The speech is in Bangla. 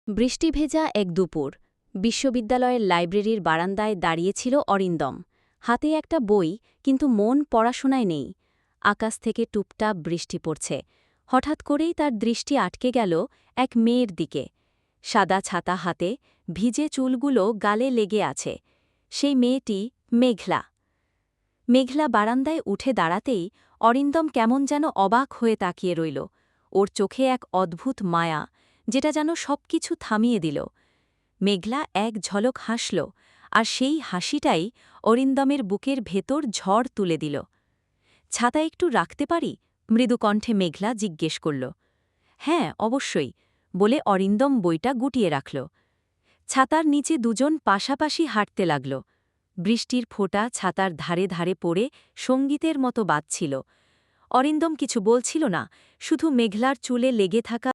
বৃষ্টিভেজা এক দুপুর বিশ্ববিদ্যালয়ের লাইব্রেরির বারান্দায় দাঁড়িয়েছিল অরিন্দম। হাতে একটা বই, কিন্তু মন পড়াশোনায় নেই। আকাশ থেকে টুপটাপ বৃষ্টি পড়ছে। হঠাৎ করেই তার দৃষ্টি আটকে গেল এক মেয়ের দিকে। সাদা ছাতা হাতে, ভিজে চুলগুলো গালে লেগে আছে। সেই মেয়েটি মেঘলা। মেঘলা বারান্দায় উঠে দাঁড়াতেই অরিন্দম কেমন যেন অবাক হয়ে তাকিয়ে রইল। ওর চোখে এক অদ্ভুত মায়া, যেটা যেন সবকিছু থামিয়ে দিল। মেঘলা এক ঝলক হাসল, আর সেই হাসিটাই অরিন্দমের বুকের ভেতর ঝড় তুলে দিল। ছাতা একটু রাখতে পারি? মৃদুকণ্ঠে মেঘলা জিজ্ঞেস করল। হ্যাঁ, অবশ্যই, বলে অরিন্দম বইটা গুটিয়ে রাখল। ছাতার নিচে দুজন পাশাপাশি হাঁটতে লাগল। বৃষ্টির ফোঁটা ছাতার ধারে ধারে পড়ে সঙ্গীতের মতো বাজছিল। অরিন্দম কিছু বলছিল না, শুধু মেঘলার চুলে লেগে থাকা